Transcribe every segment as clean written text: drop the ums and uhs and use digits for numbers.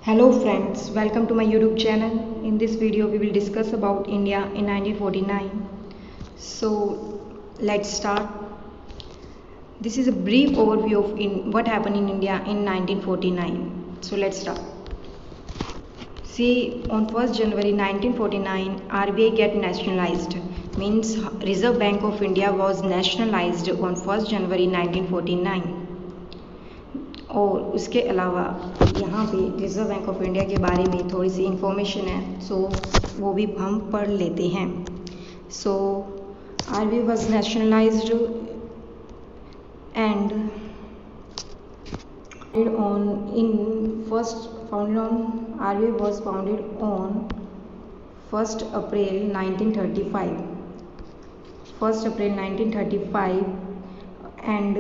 Hello friends, welcome to my YouTube channel. In this video we will discuss about India in 1949. So let's start. This is a brief overview of what happened in India in 1949. So let's start. See, on 1st January 1949, RBI get nationalized. Means Reserve Bank of India was nationalized on 1st January 1949. और उसके अलावा यहाँ पे reserve bank of India के बारे में थोड़ी सी information है, सो वो भी हम पढ़ लेते हैं. So RBI was nationalised and RBI was founded on 1st April 1935. 1st April 1935 and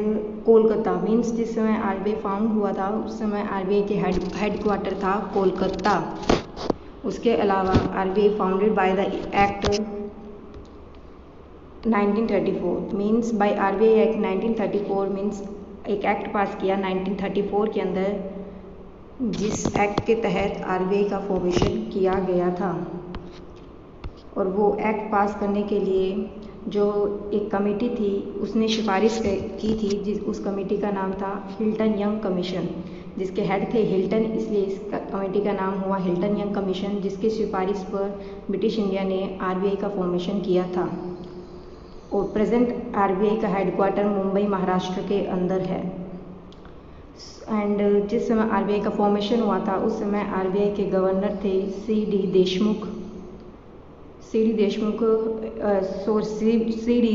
Kolkata means जिस समय आरबीआई फाउंड हुआ था उस समय आरबीआई के हेडक्वार्टर था कोलकाता. उसके अलावा RBI founded by the act 1934 means by RBI act 1934 means एक एक्ट पास किया 1934 के अंदर, जिस एक्ट के तहत आरबीआई का फॉर्मेशन किया गया था. और वो एक्ट पास करने के लिए जो एक कमेटी थी उसने सिफारिश की थी, उस कमेटी का नाम था हिल्टन यंग कमीशन, जिसके हेड थे हिल्टन, इसलिए इस कमेटी का नाम हुआ हिल्टन यंग कमीशन, जिसकी सिफारिश पर ब्रिटिश इंडिया ने आरबीआई का फॉर्मेशन किया था. और प्रेजेंट आरबीआई का हेडक्वार्टर मुंबई महाराष्ट्र के अंदर है. एंड जिस समय आरबीआई का फॉर्मेशन हुआ था उस समय आरबीआई के गवर्नर थे C D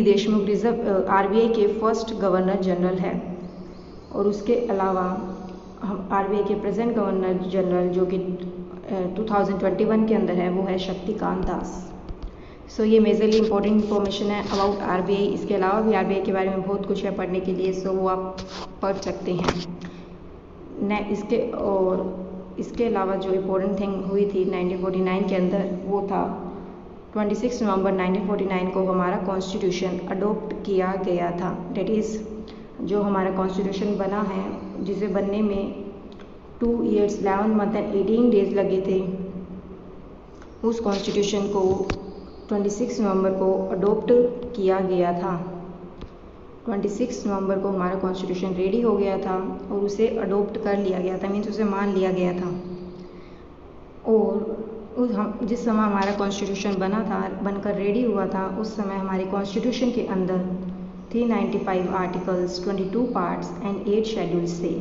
Deshmukh reserve RBI के फर्स्ट गवर्नर जनरल है. और उसके अलावा हम आरबीआई के प्रेजेंट गवर्नर जनरल जो कि 2021 के अंदर है वो है शक्तिकांत दास. सो ये मेजरली इंपॉर्टेंट इंफॉर्मेशन है अबाउट आरबीआई. इसके अलावा भी आरबीआई के बारे में बहुत कुछ है पढ़ने के लिए, सो वो आप पढ़ सकते हैं. इसके अलावा जो इम्पोर्टेंट थिंग हुई थी 1949 के अंदर वो था 26 नवंबर 1949 को हमारा कॉन्स्टिट्यूशन अडोप्ट किया गया था. डेट इज़ जो हमारा कॉन्स्टिट्यूशन बना है, जिसे बनने में 2 years 11 month एंड 18 days लगे थे, उस कॉन्स्टिट्यूशन को 26 नवंबर को अडोप्ट किया गया था. 26 नवंबर को हमारा कॉन्स्टिट्यूशन रेडी हो गया था और उसे अडोप्ट कर लिया गया था, मीन्स उसे मान लिया गया था. और जिस समय हमारा कॉन्स्टिट्यूशन बनकर रेडी हुआ था उस समय हमारे कॉन्स्टिट्यूशन के अंदर 395 आर्टिकल्स, 22 पार्ट्स एंड 8 शेड्यूल्स थे.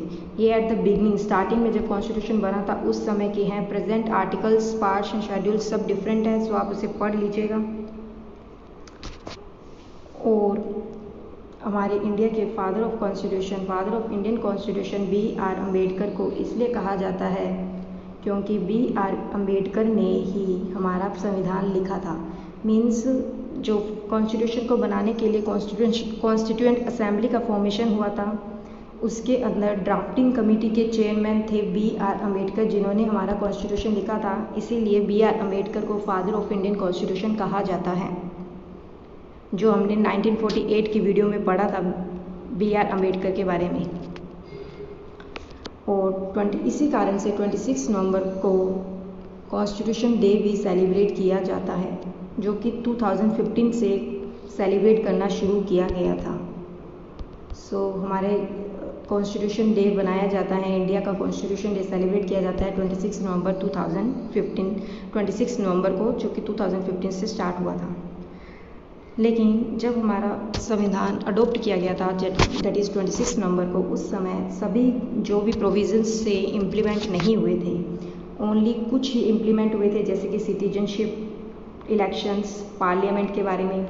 ये एट द बिगनिंग स्टार्टिंग में जब कॉन्स्टिट्यूशन बना था उस समय के हैं. Present articles, parts and schedules सब डिफरेंट है, सो आप उसे पढ़ लीजिएगा. और हमारे इंडिया के father of constitution, father of Indian constitution B.R. Ambedkar को इसलिए कहा जाता है क्योंकि B.R. अम्बेडकर ने ही हमारा संविधान लिखा था. मीन्स जो कॉन्स्टिट्यूशन को बनाने के लिए कॉन्स्टिट्यूएंट असेंबली का फॉर्मेशन हुआ था, उसके अंदर ड्राफ्टिंग कमेटी के चेयरमैन थे B.R. अम्बेडकर, जिन्होंने हमारा कॉन्स्टिट्यूशन लिखा था. इसीलिए B.R. अम्बेडकर को फादर ऑफ इंडियन कॉन्स्टिट्यूशन कहा जाता है, जो हमने 1948 की वीडियो में पढ़ा था B.R. अम्बेडकर के बारे में. और इसी कारण से 26 नवंबर को कॉन्स्टिट्यूशन डे भी सेलिब्रेट किया जाता है, जो कि 2015 से सेलिब्रेट करना शुरू किया गया था. सो हमारे कॉन्स्टिट्यूशन डे बनाया जाता है, इंडिया का कॉन्स्टिट्यूशन डे सेलिब्रेट किया जाता है 26 नवंबर 2015, 26 नवंबर को, जो कि 2015 से स्टार्ट हुआ था. लेकिन जब हमारा संविधान अडोप्ट किया गया था, दैट इज़ 26 नवंबर को, उस समय सभी जो भी प्रोविजंस से इम्प्लीमेंट नहीं हुए थे, ओनली कुछ ही इम्प्लीमेंट हुए थे, जैसे कि सिटीजनशिप, इलेक्शंस, पार्लियामेंट के बारे में.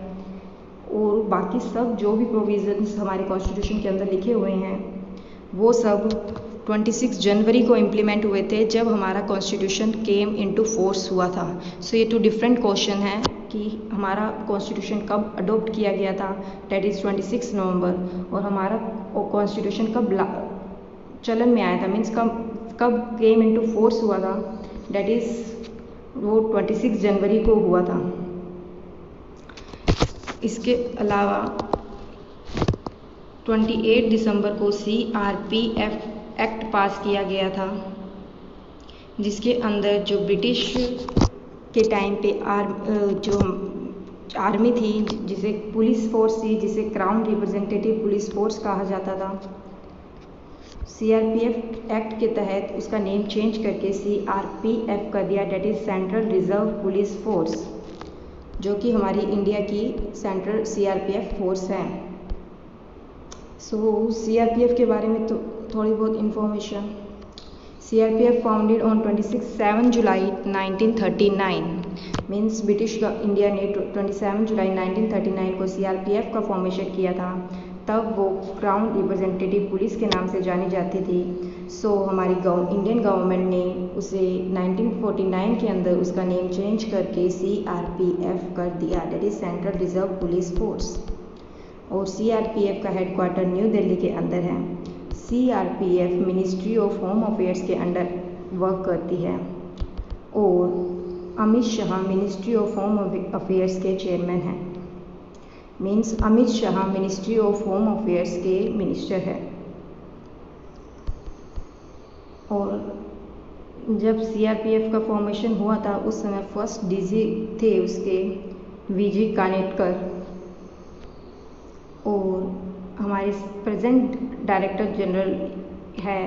और बाकी सब जो भी प्रोविजंस हमारे कॉन्स्टिट्यूशन के अंदर लिखे हुए हैं वो सब 26 जनवरी को इम्प्लीमेंट हुए थे, जब हमारा कॉन्स्टिट्यूशन केम इनटू फोर्स हुआ था. सो ये 2 डिफरेंट क्वेश्चन हैं कि हमारा कॉन्स्टिट्यूशन कब अडोप्ट किया गया था, डेट इज़ 26 नवंबर, और हमारा कॉन्स्टिट्यूशन कब चलन में आया था, मीन्स कब केम इनटू फोर्स हुआ था, डेट इज़ वो 26 जनवरी को हुआ था. इसके अलावा 28 दिसंबर को CRPF एक्ट पास किया गया था, जिसके अंदर जो ब्रिटिश के टाइम पे जो आर्मी थी, जिसे पुलिस फोर्स थी, जिसे क्राउन रिप्रेजेंटेटिव पुलिस फोर्स कहा जाता था, CRPF एक्ट के तहत उसका नेम चेंज करके CRPF कर दिया, that is central reserve police force, जो कि हमारी इंडिया की सेंट्रल CRPF फोर्स है। CRPF के बारे में तो थोड़ी बहुत information. CRPF founded on 7 July 1939, means British India ने 27 जुलाई 1939 को CRPF का फॉर्मेशन किया था। तब वो क्राउन रिप्रेजेंटेटिव पुलिस के नाम से जानी जाती थी। हमारी इंडियन गवर्नमेंट ने उसे 1949 के अंदर उसका नेम चेंज करके CRPF कर दिया, that is central reserve police force. और CRPF का हेडक्वार्टर न्यू दिल्ली के अंदर है। CRPF ministry of home affairs के अंडर वर्क करती है और Amit Shah ministry of home affairs के चेयरमैन हैं। Means Amit Shah ministry of home affairs के मिनिस्टर है। और जब CRPF का फॉर्मेशन हुआ था उस समय फर्स्ट DG थे उसके VG कानेटकर, और हमारे प्रेजेंट डायरेक्टर जनरल है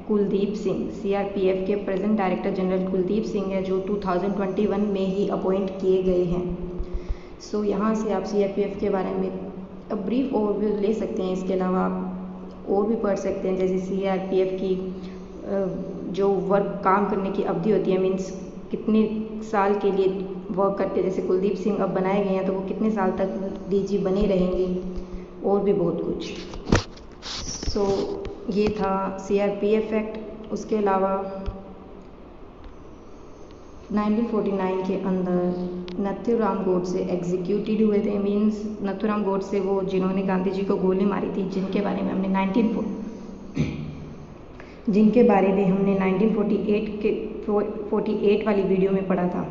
कुलदीप सिंह। CRPF के present director general Kuldeep Singh है, जो 2021 में ही अपॉइंट किए गए हैं। यहाँ से आप CRPF के बारे में ब्रीफ ओवरव्यू ले सकते हैं। इसके अलावा आप और भी पढ़ सकते हैं, जैसे CRPF की जो वर्क काम करने की अवधि होती है, मीन्स कितने साल के लिए वर्क करते हैं। जैसे कुलदीप सिंह अब बनाए गए हैं तो वो कितने साल तक DG बने रहेंगे, और भी बहुत कुछ। ये था CRPF एक्ट। उसके अलावा 1949 के अंदर नथुराम गोडसे एग्जीक्यूटेड हुए थे। मीन्स नथुराम गोडसे वो जिन्होंने गांधी जी को गोली मारी थी, जिनके बारे में हमने 1948 वाली वीडियो में पढ़ा था।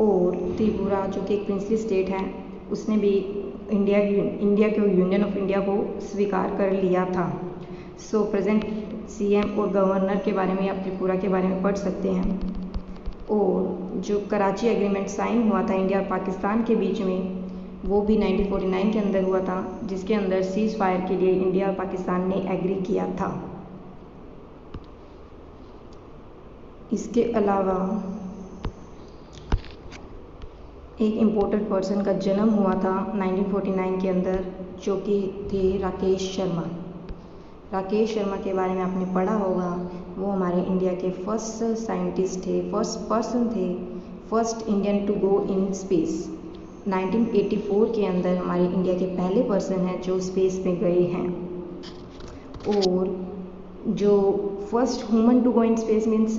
और त्रिपुरा जो कि एक प्रिंसली स्टेट है, उसने भी इंडिया के यूनियन ऑफ इंडिया को स्वीकार कर लिया था। प्रेजेंट CM और गवर्नर के बारे में आप त्रिपुरा के बारे में पढ़ सकते हैं। और जो कराची एग्रीमेंट साइन हुआ था इंडिया और पाकिस्तान के बीच में, वो भी 1949 के अंदर हुआ था, जिसके अंदर सीज फायर के लिए इंडिया और पाकिस्तान ने एग्री किया था। इसके अलावा एक इम्पोर्टेंट पर्सन का जन्म हुआ था 1949 के अंदर, जो कि थे राकेश शर्मा। राकेश शर्मा के बारे में आपने पढ़ा होगा। वो हमारे इंडिया के फर्स्ट साइंटिस्ट थे, फर्स्ट पर्सन थे, first Indian to go in space. 1984 के अंदर हमारे इंडिया के पहले पर्सन हैं जो स्पेस में गए हैं। और जो first human to go in space means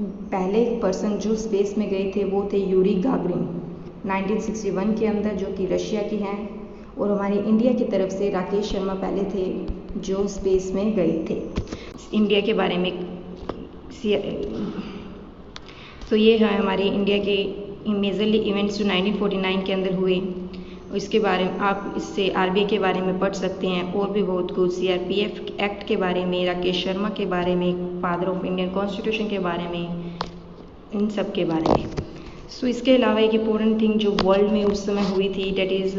पहले पर्सन जो स्पेस में गए थे वो थे यूरी गागरिन 1961 के अंदर, जो कि रशिया की हैं। और हमारी इंडिया की तरफ से राकेश शर्मा पहले थे जो स्पेस में गए थे। इंडिया के बारे में ये है हमारे इंडिया के मेजरली इवेंट्स जो 1949 के अंदर हुए। इसके बारे में आप इससे RBI के बारे में पढ़ सकते हैं, और भी बहुत कुछ, CRPF एक्ट के बारे में, राकेश शर्मा के बारे में, फादर ऑफ इंडियन कॉन्स्टिट्यूशन के बारे में, इन सब के बारे में। इसके अलावा एक इम्पोर्टेंट थिंग जो वर्ल्ड में उस समय हुई थी, डेट इज़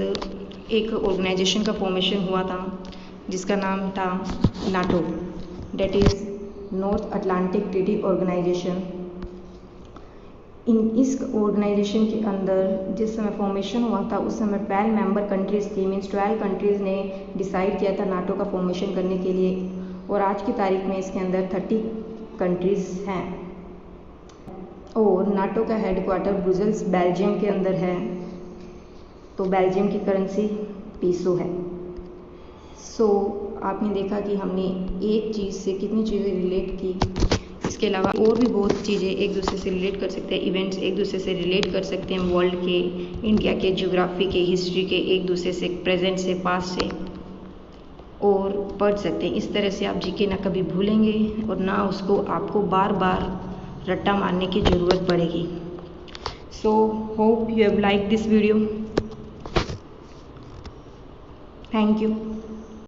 एक ऑर्गेनाइजेशन का फॉर्मेशन हुआ था जिसका नाम था NATO, that is North Atlantic Treaty Organisation. इस ऑर्गेनाइजेशन के अंदर जिस समय फॉर्मेशन हुआ था उस समय 12 मेंबर कंट्रीज़ थी। मीन्स 12 कंट्रीज़ ने डिसाइड किया था NATO का फॉर्मेशन करने के लिए, और आज की तारीख में इसके अंदर 30 कंट्रीज़ हैं। और NATO का हेडक्वार्टर ब्रुसेल्स बेल्जियम के अंदर है। तो बेल्जियम की करेंसी पीसो है। आपने देखा कि हमने एक चीज़ से कितनी चीज़ें रिलेट की। इसके अलावा और भी बहुत चीज़ें एक दूसरे से रिलेट कर सकते हैं, इवेंट्स एक दूसरे से रिलेट कर सकते हैं, वर्ल्ड के, इंडिया के, ज्योग्राफी के, हिस्ट्री के, एक दूसरे से, प्रेजेंट से, पास्ट से, और पढ़ सकते हैं। इस तरह से आप जीके ना कभी भूलेंगे और ना उसको आपको बार बार रट्टा मारने की ज़रूरत पड़ेगी। Hope you have like this video. Thank you.